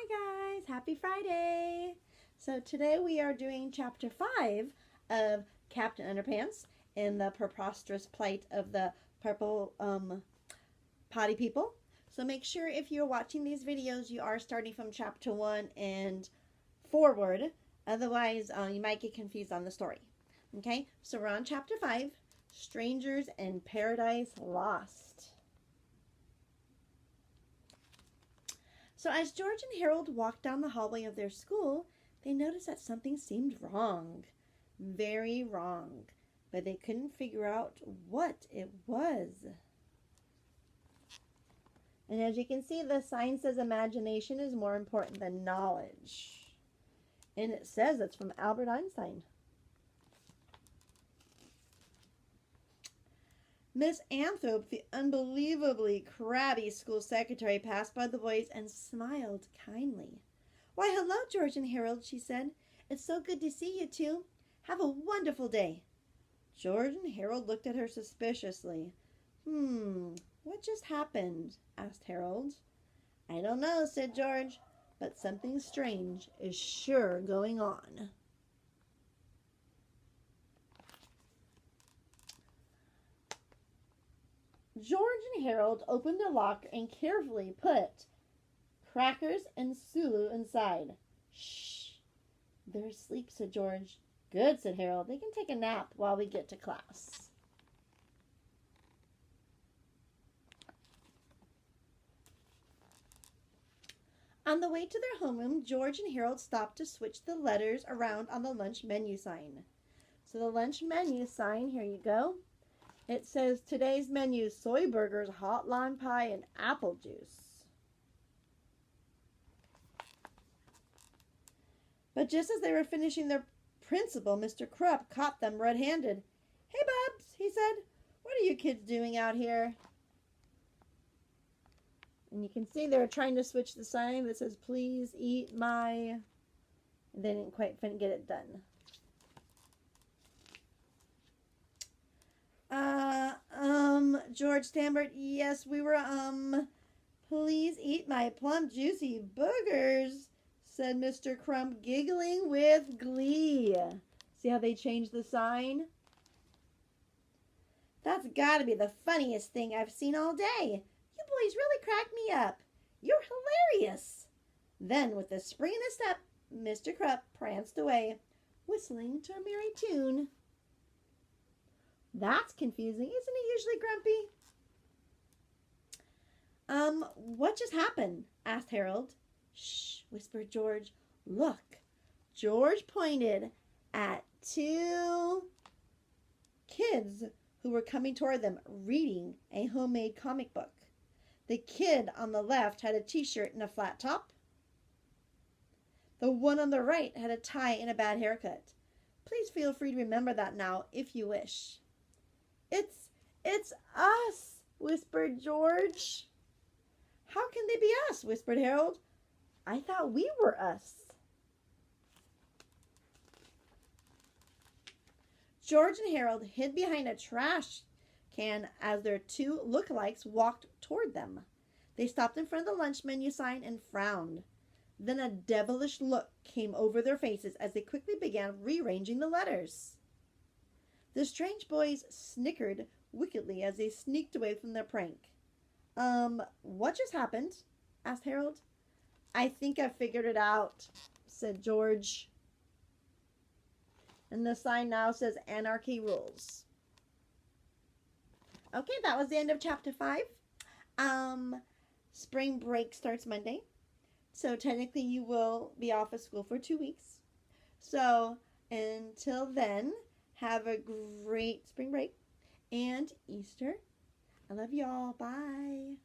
Hi guys, happy Friday. So today we are doing chapter 5 of Captain Underpants in the preposterous plight of the purple potty people. So make sure if you're watching these videos you are starting from chapter 1 and forward. Otherwise you might get confused on the story. Okay, so we're on chapter 5, Strangers in Paradise Lost. So as George and Harold walked down the hallway of their school, they noticed that something seemed wrong. Very wrong. But they couldn't figure out what it was. And as you can see, the sign says imagination is more important than knowledge. And it says it's from Albert Einstein. Miss Anthrop, the unbelievably crabby school secretary, passed by the boys and smiled kindly. "Why, hello, George and Harold," she said. "It's so good to see you two. Have a wonderful day." George and Harold looked at her suspiciously. What just happened?" asked Harold. "I don't know," said George, "but something strange is sure going on." George and Harold opened the locker and carefully put crackers and Sulu inside. "Shh, they're asleep," said George. "Good," said Harold. "They can take a nap while we get to class." On the way to their homeroom, George and Harold stopped to switch the letters around on the lunch menu sign. So the lunch menu sign, here you go. It says today's menu: soy burgers, hot lime pie, and apple juice. But just as they were finishing their principal, Mr. Krupp caught them red-handed. "Hey, Bubs," he said, "what are you kids doing out here?" And you can see they were trying to switch the sign that says, "Please eat my..." They didn't quite get it done. George stammered, "Yes, we were, please eat my plump, juicy boogers," said Mr. Crump, giggling with glee. See how they changed the sign? "That's gotta be the funniest thing I've seen all day. You boys really crack me up. You're hilarious." Then, with a spring and a step, Mr. Crump pranced away, whistling to a merry tune. "That's confusing. Isn't he usually grumpy?" What just happened?" asked Harold. "Shh," whispered George. "Look." George pointed at two kids who were coming toward them, reading a homemade comic book. The kid on the left had a t-shirt and a flat top. The one on the right had a tie and a bad haircut. Please feel free to remember that now, if you wish. It's us," whispered George. "How can they be us?" whispered Harold. "I thought we were us." George and Harold hid behind a trash can as their two lookalikes walked toward them. They stopped in front of the lunch menu sign and frowned. Then a devilish look came over their faces as they quickly began rearranging the letters. The strange boys snickered wickedly as they sneaked away from their prank. What just happened?" asked Harold. "I think I figured it out," said George. And the sign now says "Anarchy Rules." Okay, that was the end of chapter 5. Spring break starts Monday. So technically you will be off of school for 2 weeks. So until then, have a great spring break and Easter. I love y'all. Bye.